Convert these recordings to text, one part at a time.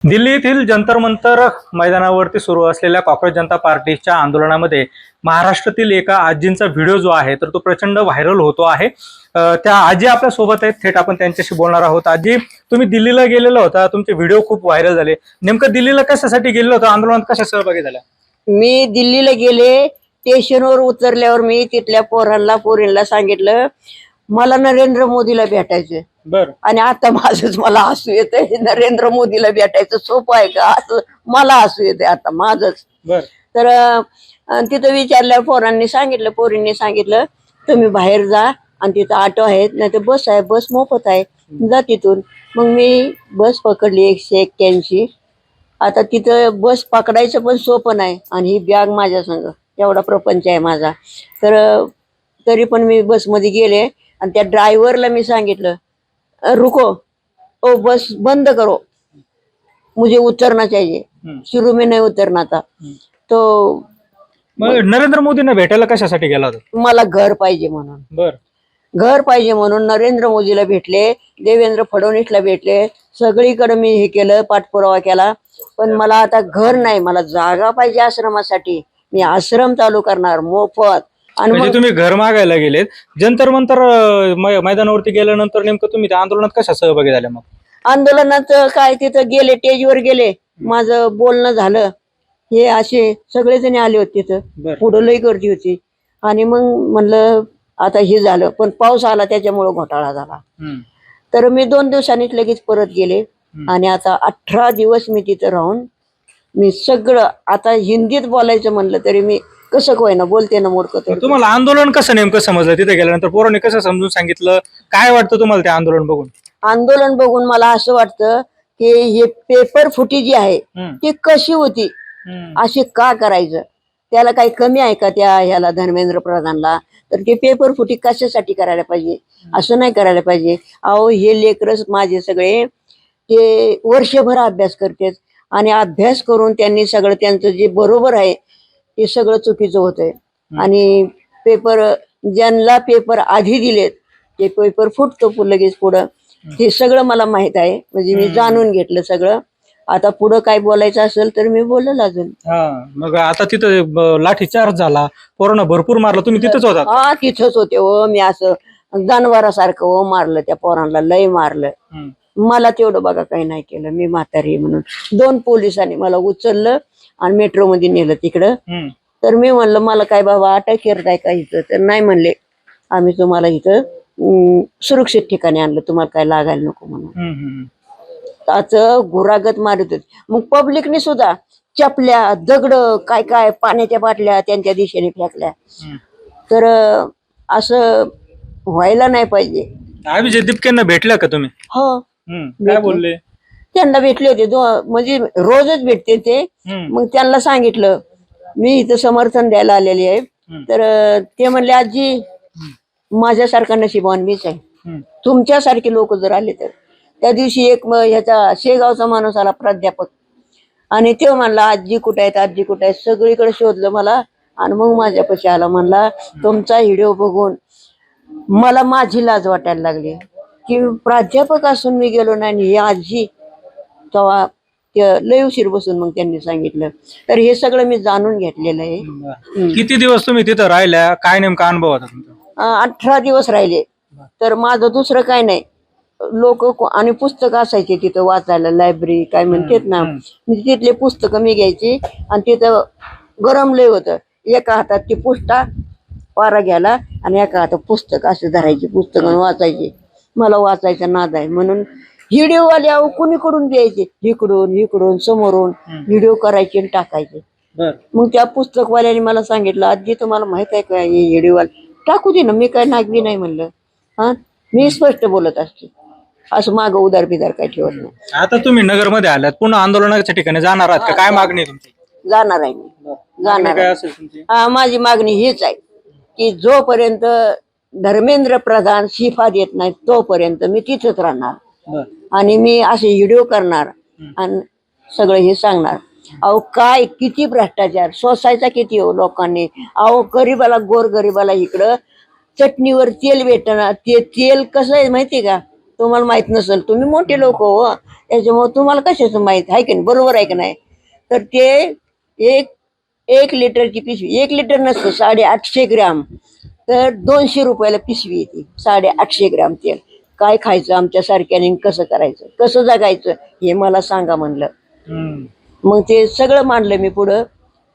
दिल्ली येथील जंतर मंतर मैदानावरती सुरू असलेल्या कॉक्रोच जनता पार्टीच्या आंदोलनामध्ये महाराष्ट्रातील एका आजींचा व्हिडिओ जो आहे तर तो प्रचंड व्हायरल होतो आहे। त्या आजी आपल्या सोबत आहेत, थेट आपण त्यांच्याशी बोलणार आहोत। आजी, तुम्ही दिल्लीला गेलेला होता, तुमचे व्हिडिओ खूप व्हायरल झाले। नेमकं दिल्लीला कशासाठी गेलेला होता, आंदोलनात कशा सहभागी झाल्या? मी दिल्लीला गेले, स्टेशनवर उतरल्यावर मी तिथल्या पोरींना सांगितलं मला नरेंद्र मोदीला भेटायचं। बर आणि आता माझंच मला हसू येतंय, नरेंद्र मोदीला भेटायचं सोपं आहे का असं मला हसू येते आता माझंच। बर तर तिथं विचारल्यावर पोरींनी सांगितलं तुम्ही बाहेर जा आणि तिथं ऑटो आहेत, नाही तर बस आहे, बस मोफत आहे, जा तिथून। मग मी बस पकडली 181। आता तिथं बस पकडायचं पण सोपं नाही आणि ही बॅग माझ्या संग, एवढा प्रपंच आहे माझा। तर तरी पण मी बसमध्ये गेले आणि त्या ड्रायव्हरला मी सांगितलं रुको, ओ बस बंद करो, मुझे उतरना चाहिए। शुरू में नहीं उतरना था। तो मग नरेंद्र मोदींना भेटायला कशासाठी गेला होता? मला घर पाहिजे म्हणून, बर घर पाहिजे म्हणून नरेंद्र मोदीला भेटले, देवेंद्र फडणवीसला भेटले, सगळीकडे मी हे केलं, पाठपुरावा केला। पण मला आता घर नाही, मला जागा पाहिजे आश्रमासाठी। मी आश्रम चालू करणार मोफत। आणि म्हणजे मग तुम्ही घर मागायला गेलेत, जंतर मंतर मैदानावरती गेल्यानंतर नेमकं तुम्ही त्या आंदोलनात कशा सहभागी झाल्या? मग आंदोलनात काय तिथं गेले, स्टेजवर गेले, माझं बोलणं झालं, हे असे सगळेजण आले होते तिथं, बर पुढं लई गर्दी होती। आणि मग म्हणलं आता हे झालं, पण पाऊस आला त्याच्यामुळे घोटाळा झाला। तर मी 2 दिवसांनीच लगेच परत गेले आणि आता 18 दिवस मी तिथं राहून मी सगळं, आता हिंदीत बोलायचं म्हणलं तरी मी कसं काय ना बोलते ना मोडकं। तुम्हाला आंदोलन कसं नेमकं समजलं तिथे गेल्यानंतर? पोरांनी कसं समजून सांगितलं? काय वाटतं तुम्हाला ते आंदोलन बघून? आंदोलन बघून मला असं वाटतं की हे पेपर फुटी जी आहे ती कशी होती, अशी का करायचं? त्याला काही कमी आहे का त्या ह्याला धर्मेंद्र प्रधानला? तर ते पेपर फुटी कशासाठी करायला पाहिजे? असं नाही करायला पाहिजे। अहो हे लेकरच माझे सगळे ते वर्षभर अभ्यास करतात आणि अभ्यास करून त्यांनी सगळं त्यांचं जे बरोबर आहे ते सगळं चुकीचं होतंय। आणि पेपर ज्यांना पेपर आधी दिलेत ते पेपर फुटतो लगेच पुढं, हे सगळं मला माहित आहे, म्हणजे मी जाणून घेतलं सगळं। आता पुढं काय बोलायचं असेल तर मी बोलेल अजून। मग आता तिथं लाठीचार्ज झाला, पोरांना भरपूर मारलं, तुम्ही तिथंच होता? हा तिथंच होते हो, मी असं जनावरासारखं हो मारलं, त्या पोरांना लय मारलं। मला तेवढं बघा काही नाही केलं, मी म्हातारी म्हणून। 2 पोलिसांनी मला उचललं आणि मेट्रो मध्ये नेलं तिकडं। तर मी म्हणलं मला काय बाबा अटक करताय का इथं? तर नाही म्हणले, आम्ही तुम्हाला इथं सुरक्षित ठिकाणी आणलं, तुम्हाला काय लागायला नको म्हणून। त्याचं गुरागत मारत होते। मग पब्लिकने सुद्धा चपल्या, दगड, काय काय पाण्याच्या बाटल्या त्यांच्या दिशेने फेकल्या। तर असं व्हायला नाही पाहिजे। अभिजित दीपकेंना भेटल्या का तुम्ही? हो काय बोलले? त्यांना भेटले होते, म्हणजे रोजच भेटते ते। मग त्यांना सांगितलं मी इथं समर्थन द्यायला आलेली आहे। तर ते म्हणले आजी माझ्यासारखा नशिबवान मीच आहे, तुमच्यासारखे लोक जर आले तर। त्या दिवशी एक ह्याचा शेगावचा माणूस आला, प्राध्यापक, आणि तो म्हणला आजी कुठे आहेत, आजी कुठे आहेत, सगळीकडे शोधलं मला आणि मग माझ्यापाशी आला। म्हणला तुमचा व्हिडिओ बघून मला माझी लाज वाटायला लागली की प्राध्यापक असून मी गेलो नाही, आणि ही आजी। तेव्हा लय उशीर बसून मग त्यांनी सांगितलं। तर हे सगळं मी जाणून घेतलेलं आहे। किती दिवस तुम्ही तिथं राहिल्या? काय नेमका अनुभव होता तुमचा? 18 दिवस राहिले। तर माझं दुसरं काय नाही, लोक आणि पुस्तक असायचे तिथं वाचायला, लायब्ररी काय म्हणतात ना, तिथले पुस्तकं मी घ्यायची आणि तिथं गरम लय होतं, एका हातात ती पुष्टा पारा घ्यायला आणि एका हातात पुस्तक असं धरायची, पुस्तकं वाचायची। मला वाचायचा नाद आहे म्हणून व्हिडिओवाले अहो कुणीकडून द्यायचे, इकडून इकडून समोरून व्हिडिओ करायचे आणि टाकायचे। मग त्या पुस्तकवाल्याने मला सांगितलं आजी तुम्हाला माहित आहे का हे व्हिडिओवाले टाकू दे ना, मी काय नागवी नाही म्हणलं। मी स्पष्ट बोलत असते, असं मागं उदार बिदार काय ठेवत नाही। आता तुम्ही नगरमध्ये आलात, पुन्हा आंदोलनाच्या ठिकाणी जाणार आहात का? काय मागणी आहे तुमची? जाणार आहे मी, जाणार काय आहे। असेल तुमची? माझी मागणी हीच आहे की जोपर्यंत धर्मेंद्र प्रधान शिफा देत नाही तोपर्यंत मी तिथंच राहणार आणि मी असे व्हिडिओ करणार आणि सगळं हे सांगणार। अहो काय किती भ्रष्टाचार सोसायचा किती हो लोकांनी। अहो गरीबाला, गोर गरीबाला इकडं चटणीवर तेल भेटणार, ते तेल कसं आहे माहितीये का, तुम्हाला माहित नसेल, तुम्ही मोठे लोक हो, त्याच्यामुळे तुम्हाला कशाचं माहित आहे की नाही, बरोबर आहे की नाही. तर ते एक 1 लिटरची पिशवी, 1 लिटर नसतं, 850 ग्रॅम, तर 200 रुपयाला पिशवी येते. 850 ग्रॅम तेल. काय खायचं आमच्या सारख्याने, कसं करायचं, कसं जगायचं, हे मला सांगा म्हणलं. मग ते सगळं मांडलं मी पुढं.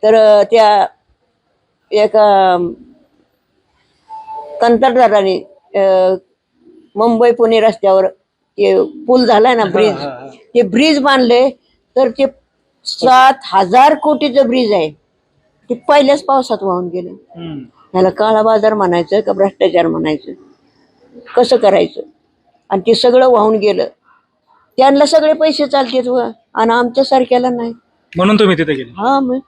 तर त्या एका कंत्राटदाराने मुंबई पुणे रस्त्यावर ते पूल झालाय ना, ब्रिज, ते ब्रिज बांधले. तर ते 7,000 कोटीचं ब्रिज आहे. ते पहिल्याच पावसात वाहून गेलं. ह्याला काळा बाजार म्हणायचं का भ्रष्टाचार म्हणायचं, कसं करायचं. आणि ते सगळं वाहून गेलं. त्यांना सगळे पैसे चालतात व, आणि आमच्या सारख्याला नाही. म्हणून तुम्ही तिथे गेले. हा, मग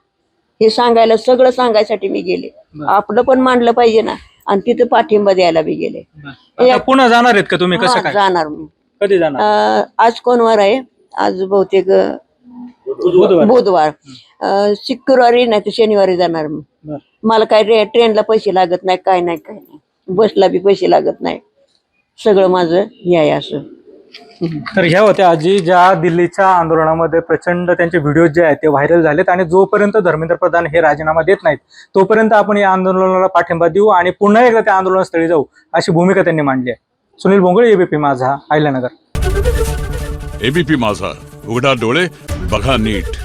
हे सांगायला, सगळं सांगायसाठी मी गेले. आपलं पण मांडलं पाहिजे ना, आणि तिथं पाठिंबा द्यायला बी गेले. आता पुन्हा जाणार आहेत का तुम्ही, कसं हा, काय, जाणार मी. कधी जाणार? आज कोण वार आहे? आज बहुतेक बुधवार. शुक्रवारी नाही तर शनिवारी जाणार मी. मला काय ट्रेनला पैसे लागत नाही, काय नाही, काय नाही, बसला बी पैसे लागत नाही. सगळं माझं हे आहे असं. तर ह्या होत्या आजी, ज्या दिल्लीच्या आंदोलनामध्ये प्रचंड त्यांचे व्हिडिओ जे आहेत ते व्हायरल झालेत, आणि जोपर्यंत धर्मेंद्र प्रधान हे राजीनामा देत नाहीत तोपर्यंत आपण या आंदोलनाला पाठिंबा देऊ आणि पुन्हा एकदा त्या आंदोलनस्थळी जाऊ, अशी भूमिका त्यांनी मांडली आहे. सुनील भोंगळे, एबीपी माझा, अहिल्यानगर. एबीपी माझा, उघडा डोळे बघा नीट.